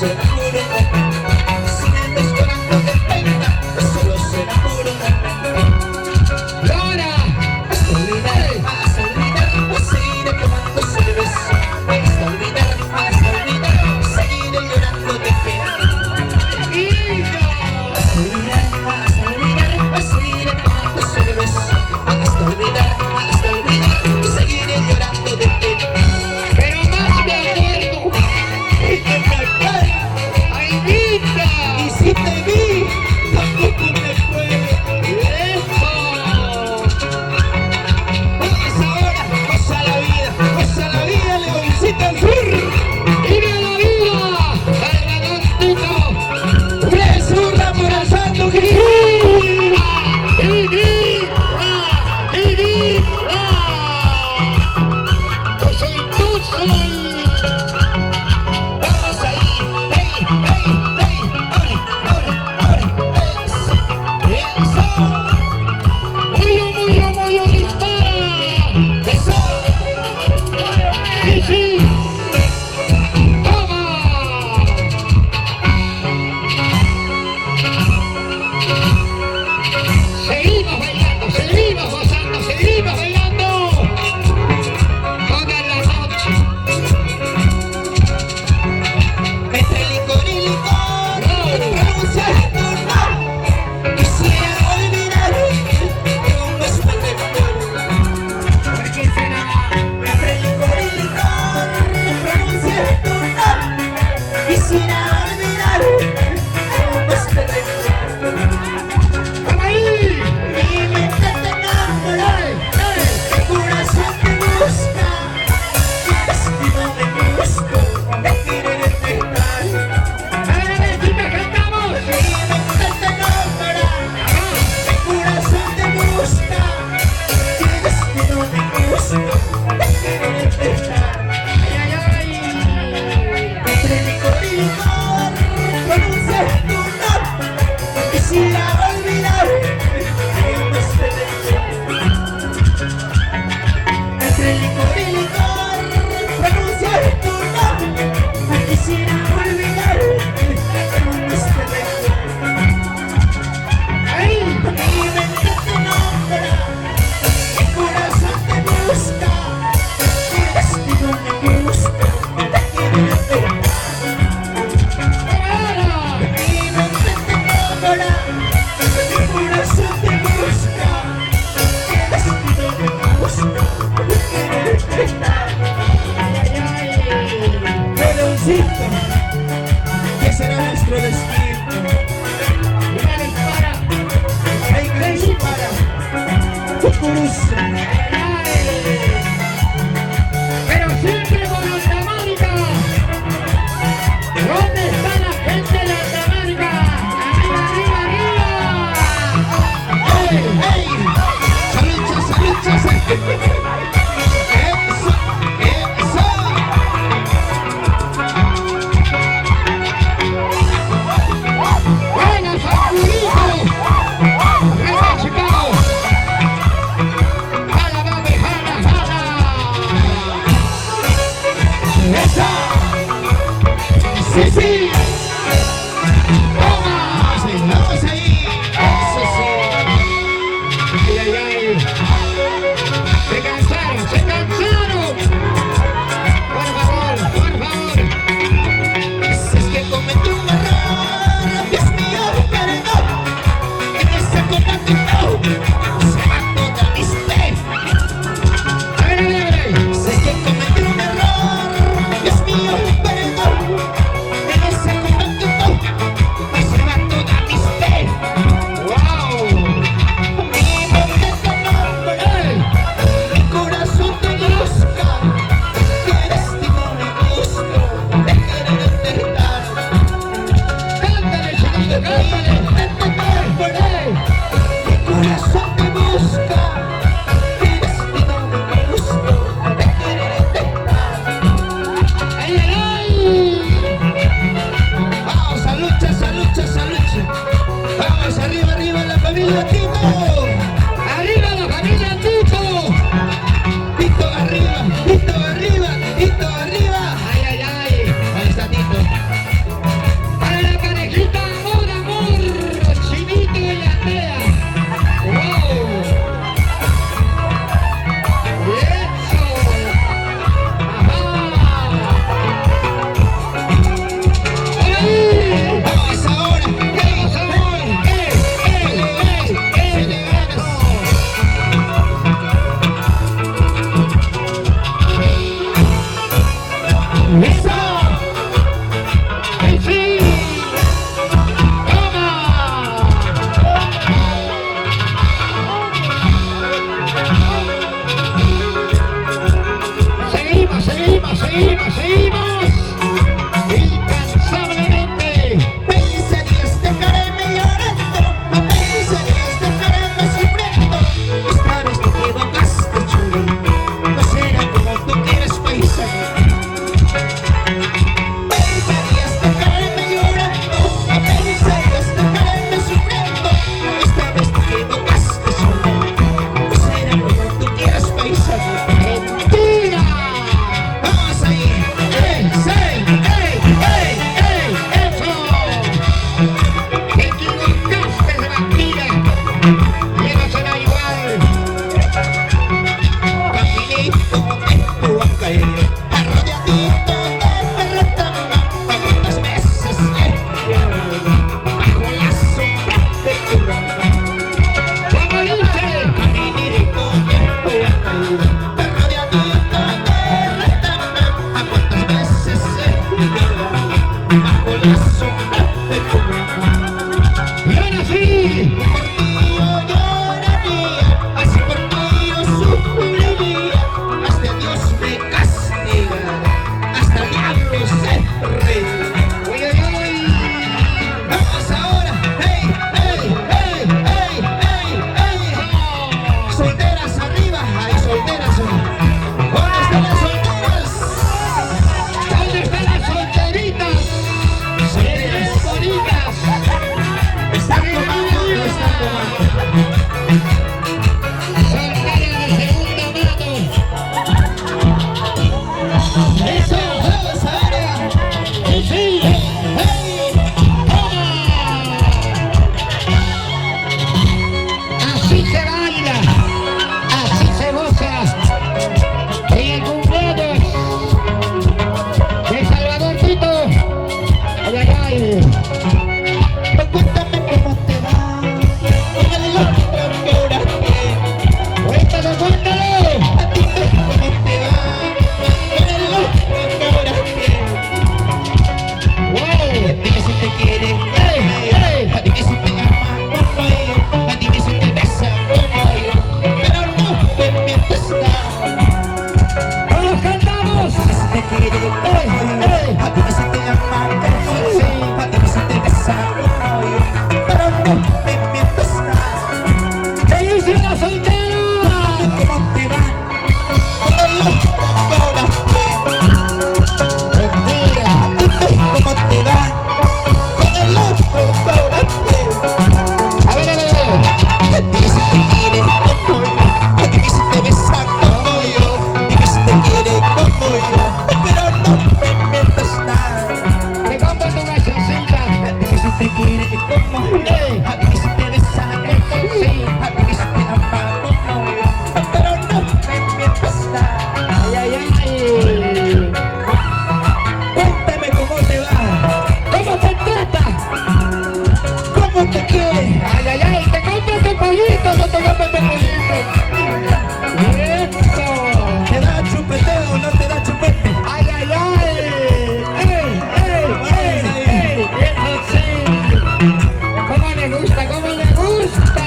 será puro, si me desconecto de pena, solo será puro. ¡Lora! Hasta olvidar, seguiré quemando cerveza. Hasta olvidar, seguiré llorando de pena. ¡Hijo! Hasta olvidar, seguiré quemando cerveza. Hasta olvidar, seguiré llorando de pena. ¡Pero más me acuerdo! Y que me acuerdo, ¡Ay, Vita! y si te vi, tampoco me acuerdo. ¡Eso! Pues ahora, goza la vida, Leoncito al sur. ¡Vive la vida! ¡Salvadoncito! ¡Resurra por el santo Cristo! ¡Viva! ¡Viva! ¡Yo soy tú, soy! Vamos ahí, eso, ¡Muyo, dispara! eso. ¡Y sí! ¡Toma! Seguimos bailando, seguimos gozando, seguimos bailando. Toda la noche. Entre licor y licor, pronunciar tu nombre. Quisiera olvidar, pero no es tan Porque será Entre licor y licor, pronunciar tu nombre. Quisiera olvidar, pero no es tan ¡Vamos ahí! Mi mente te enamora, mi corazón te busca, mi destino me busca, me quererte estar. ¡A ver, chicas, cantamos! Mi mente te enamora, mi corazón te busca, mi destino me busca, me quererte estar. ¡Ay, ay, ay! Entre licor y licor, pronunciar tu nombre, quisiera olvidar, pero no es tan Entre licor y licor, pronunciar tu nombre, quisiera olvidar, pero no es tan ¡Ay! Mi mente te nombra, mi corazón te busca, mi destino me busca, te quiere ver. ¡Ahora! Mi mente te nombra, mi corazón te busca, mi destino me busca, te quiere ver. ¡Ay, ay! Leoncito, ¿qué será nuestro destino? ¡Mira, dispara! Hay que disparar, cucuruza. ¡Ay! Pero siempre con Santa Mónica. ¿Dónde está la gente de Santa Mónica? ¡Arriba, arriba, ¡Ey, ey! ¡Salucha, salucha! ¡Eso, eso! arriba! ¡Buena, Sacudito! ¡Buena, Chicago! ¡Jala, mami, jala, jala! ¡Esa! ¡Sí, sí! ¡Toma! Sí, vamos ahí! ¡Eso sí! ¡Ay, ay, ay! ¡Se cansaron, se cansaron! ¡Por favor, por favor! Si es que cometí un error, Dios mío, perdón. En esa copa que no se va toda mi fe. ¡A ver, a ver, a ver! Si es que cometí un error, Dios mío, perdón. En esa ¡Eso! ¡Sí, sí! ¡Toma! Seguimos, seguimos, seguimos, seguimos. Incansablemente. Me dice Dios, dejarme llorando. Me dice Dios, dejarme sufriendo. Esta vez te equivocaste, chulo. No será como tú quieres pensar. Me dice Dios, dejarme llorando. Me dice Dios, dejarme sufriendo. Esta vez te equivocaste, chulo. No será como tú quieres pensar. ¡Mentira! Vamos ahí. ¡Ey, ey, ey, ey, ey! ¡Eso! Te equivocaste de mentira. Ya no será igual. Caminito en tu caído, arrodilladito de retama, cuántas veces bajo la sombra de tu rama. ¿Cómo dice? Caminito en tu caído, arrodilladito de retama, cuántas veces bajo la sombra de tu rama. Y ahora sí. Por ti yo lloraría, así por ti yo sufriría, hasta Dios me castiga, hasta el diablo se ríe. Uy, uy, uy. Vamos ahora, hey, hey, hey, hey, hey, hey. Solteras arriba, hay solteras. ¿Dónde están las solteras? ¿Dónde están las solteritas? Solteras. Bonitas. Están tomando, no están tomando. Solteras de segunda mano. Eso, vamos ahora. Y sí. Hey, ¡Toma! Así se baila. Así se goza. En el cumpleaños de Salvador Tito. Ay, ay, ay. cuéntame cómo te va. Con el otro que oraste. Cuéntalo, cuéntalo. A ti cómo te va. Con el otro que oraste. Wow. Dime si te quiere, dime si te ama como yo, dime si te besa como yo, pero no me mientas nada. Todos cantamos. Dime si te quiere, dime si te ama como yo, dime si te besa como yo, pero no me mientas nada. ¿Qué dice la soltera? ¿Cómo te va? Con el otro que oraste. Mentira. Dime cómo te va. Con el otro que oraste. A ver, a ver, a ver. Dime si te quiere como yo, dime si te besa como yo, dime si te quiere como yo, pero no me mientas nada. Te compro tu cancioncita. Dime si te quiere como yo, dime si te besa como yo, dime si te ama como yo, pero no me mientas nada. Ay, ay, ay. Cuéntame cómo te va, ¿Cómo te trata? cómo te quiere. Ay, ay, ay. Te compro tu pollito, no te compro tu pollito. Eso. ¿Te da chupeteo o no te da chupete? Ay, ay, ay. Ey, ey, ey, ey. Eso sí. ¿Cómo le gusta? ¿Cómo le gusta?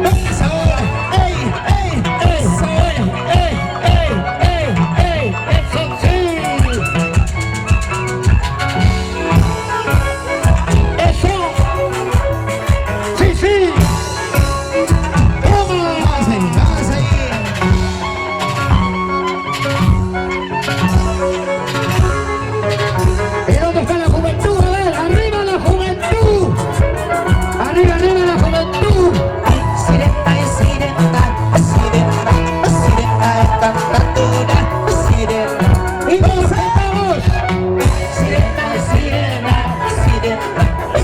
Vamos ahora, ey, ey, eso es. ¡Ey, ey, ey, ey! ¡Eso sí! ¡Eso! ¡Sí, sí! ¡Toma! Vamos ahí, vamos ahí. ¿Y dónde está la juventud? A ver, ¡arriba la juventud! ¡Arriba, arriba la juventud! Sirena, sirena, sirena, sirena, es cantadora, sirena. ¡Y todos cantamos! Sirena, sirena, sirena,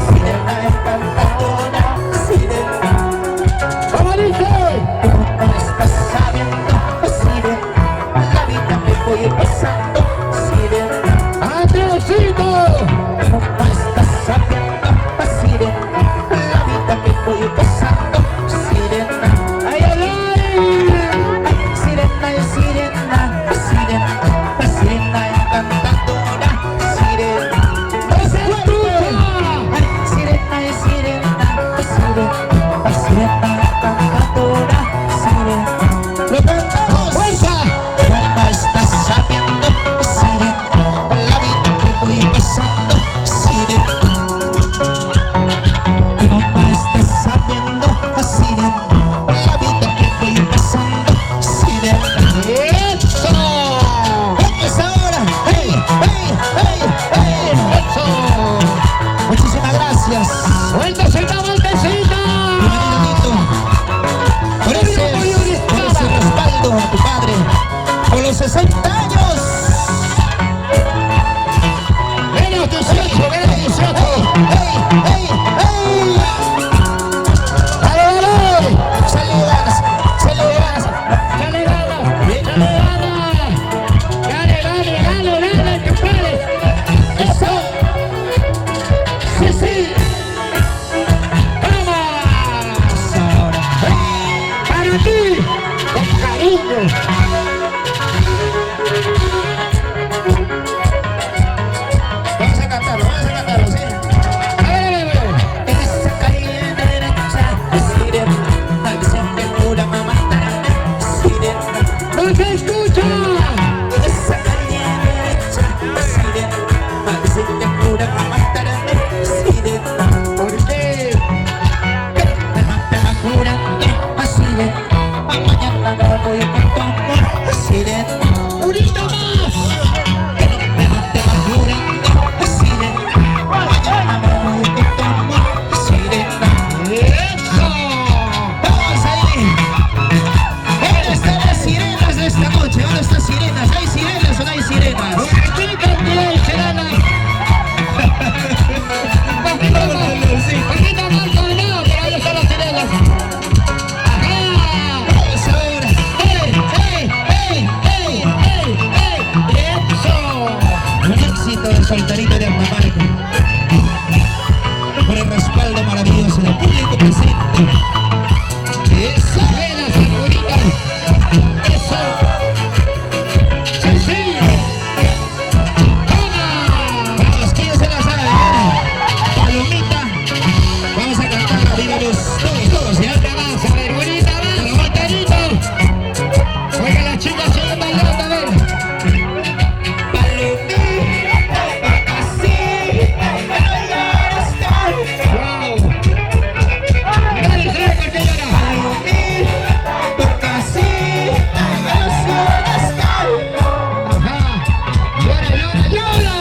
sirena, es cantadora, sirena. ¿Cómo dice? No estás sabiendo, sirena, la vida me voy pasando, sirena. ¡Andresito! No estás sabiendo, sirena, la vida me voy pasando, sirena. ¡Ay, ay, ay! Sirena, sirena, sirena, sirena, solterito de Armamarco, por el respaldo maravilloso del público presente. Eso. Buenas, Arturito. Eso. Sencillo. Toma. Vamos, ¿quién se la sabe? Palomita. Vamos a cantarla, digamos, todos, ¿ya? Otra más, a ver, bonita más, solterito. Oiga, las chicas siguen bailando, a ver. Wow. Dale, trae, porque llora. Ajá. Llora, llora, llora.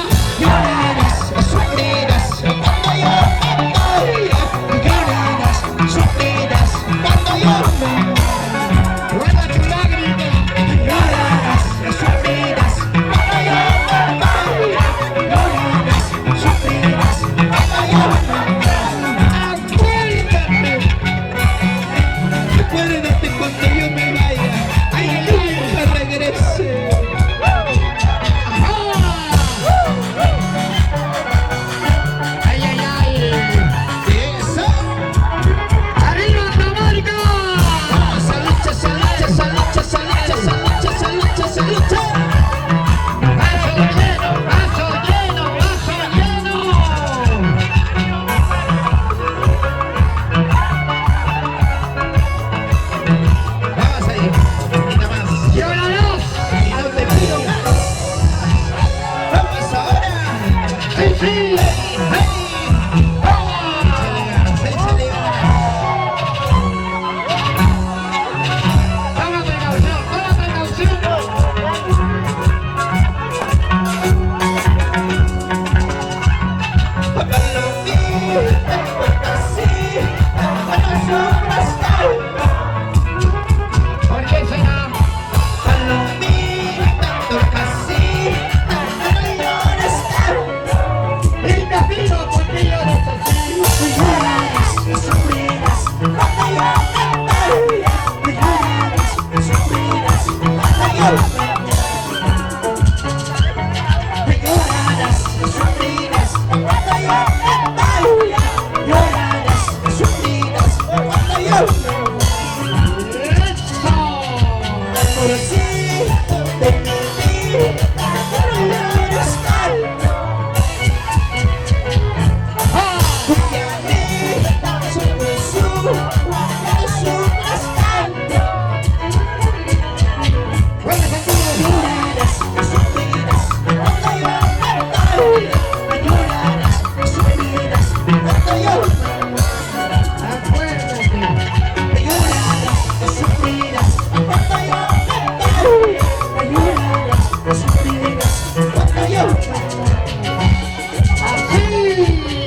Guarda tu lágrima. Acuérdate cuando yo me vaya, ay, nunca regrese. Ay, ay, ay. Eso. ¡Arriba, Armamarco! Salucha, salucha, salucha, salucha, salucha, salucha, salucha. ¡Vaso lleno, vaso lleno, vaso lleno! Vamos ahí, poquito más. ¡Llóralos! Y no te pido más. Vamos ahora. ¡Sí, sí! Hey, ¡Toma! échale ganas. ¡Toma precaución, toma precaución! ¿Por qué será? ¡Brinda vino porque lloras así!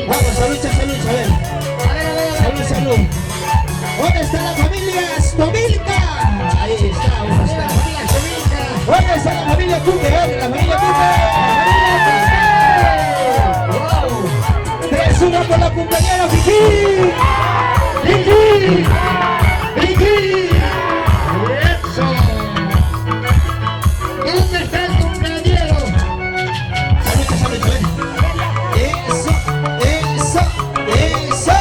Vamos, salud, salud, salud. Salud, salud. ¿Dónde está la familia Stomilka? Ahí está, ¿dónde está? ¿Dónde está la familia Cuque? ¿Dónde la familia Cuque? 3-1 por la compañera Vicky. ¡Vicky! ¡Vicky! ¡Eso! ¿Dónde está el cumpleañero? Salud, salud, salud. Eso, eso, eso.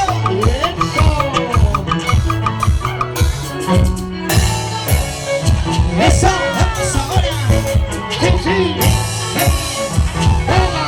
Eso, vamos ahora. ¡Sí, sí! ¡Toma!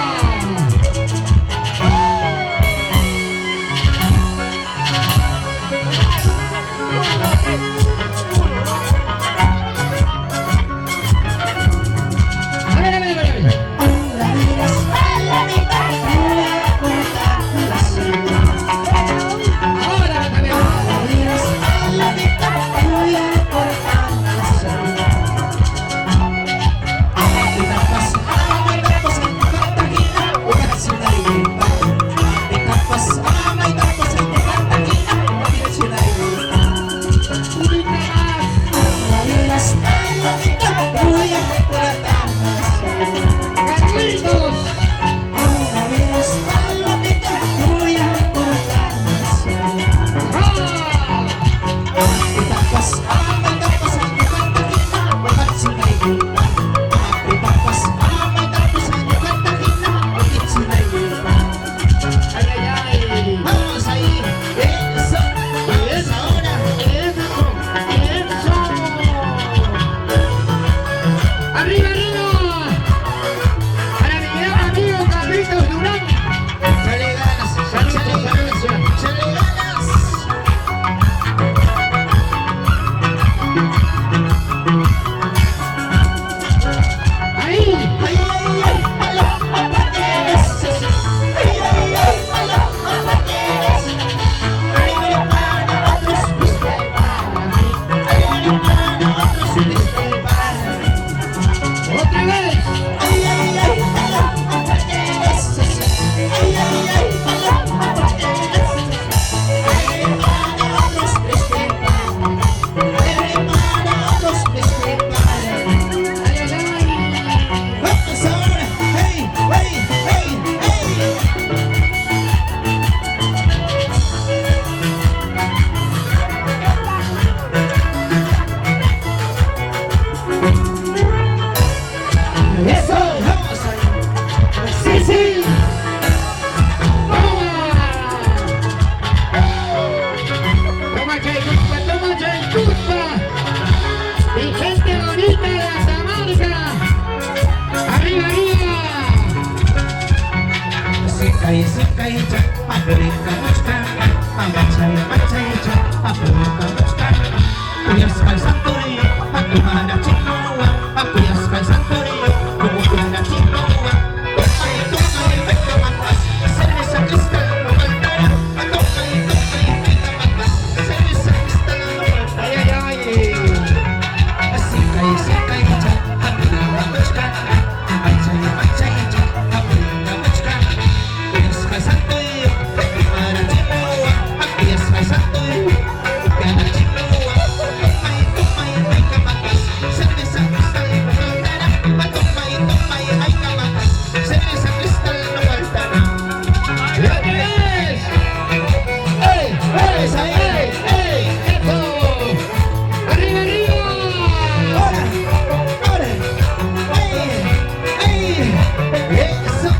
maczajecha, papryka moczkana, a maczajecha, papryka moczkana. Kujawska i Santorio, a tu Maracinoa, a Kujawska i Santorio, como Maracinoa. Toma y venga más, cerveza cristal no faltará, a toma y venga más, cerveza cristal no faltará. Ay, ay, ay. Seca y seca, papryka moczkana, maczajecha, papryka moczkana. Kujawska i Santorio, como Maracinoa, a Kujawska i Santorio, como Maracinoa. Toma y venga más, cerveza cristal no faltará, a toma y venga más, cerveza cristal no faltará. ¡Gracias! ¡Ey, ey, ey, ey! ¡Eso! ¡Arriba, arriba! Ahora, eso.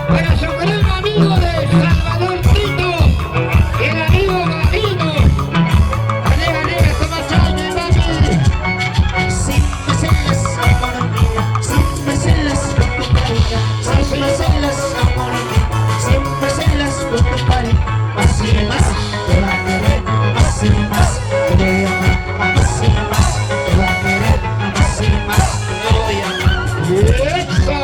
Para su gran amigo de Salvador Tito y el amigo Gabino. Arriba, arriba, toma chale, mami. Siempre celas, amor mío, siempre celas con tu pareja, siempre celas, amor mío, siempre celas con tu pareja. Más y más te va a querer, más y más te voy a amar, más y más te va a querer, más y más te voy a amar. ¡Eso!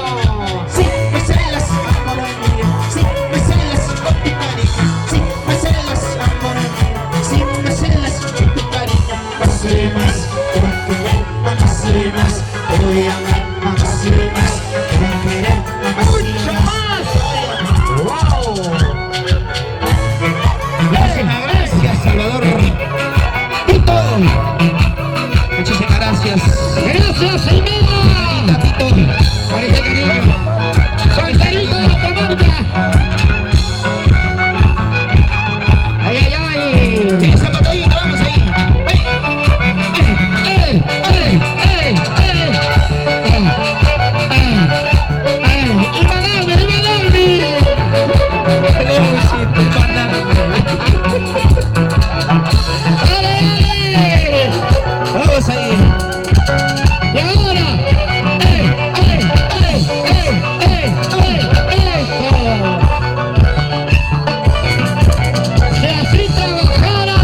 Siempre celas, amor mío, siempre celas con tu pareja, siempre celas, amor mío, siempre celas con tu pareja. Más y más te va a querer, más y más te voy a amar, más y más te va a querer, más y ¡Mucho más. más! ¡Wow! Gracias, Salvador Tito. Muchísimas gracias. ¡Gracias, Jimena! Tito. Por ese cariño. ¡Solterito de la comarca! ¡Ay, ay, ay! Sí, zapatadito, vamos ahí. ¡Ey, ey, ey, ey! ¡Imanami, Imanami! ¡Ale, ale! Vamos ahí. ¡Y ahora! ¡Ey, ey, ey, ey, ey, ey! ¡Si así trabajara!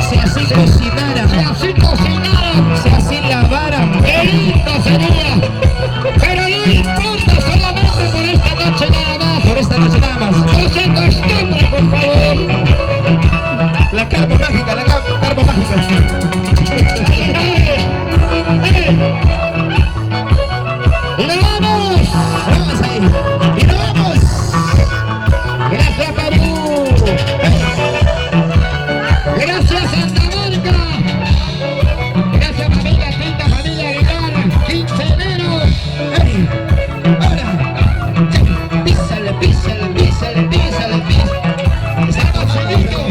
Si así cocinaran, ¡Si así cocinaran! si así lavaran, ¡Qué lindo sería! Pero no importa, solamente por esta noche nada más. por esta noche nada más. ¡No se acostumbre, por favor! La carpa mágica, la carpa mágica. ¡Y nos vamos! Vamos ahí. Y nos vamos. ¡Gracias, Perú! ¡Gracias, Santa Marca! ¡Gracias, familia Pinta, familia Aguilar! 15 de enero. Ey, ahora. Písale, písale, písale, písale, písale. ¡Estamos solitos!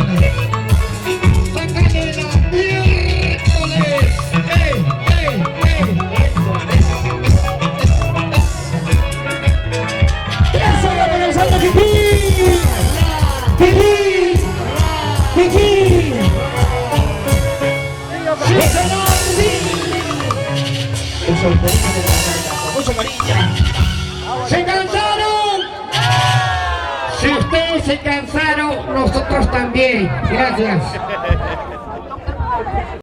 ¡Sácale la miércoles! ¡Ey, ey, ey! ¡Eso va comenzando, Kiki! ¡Kiki! ¡Kiki! ¡Eso no! El solterito de la garganta, con mucho cariño. ¡Se cansaron! Si ustedes se cansaron, nosotros también. Gracias.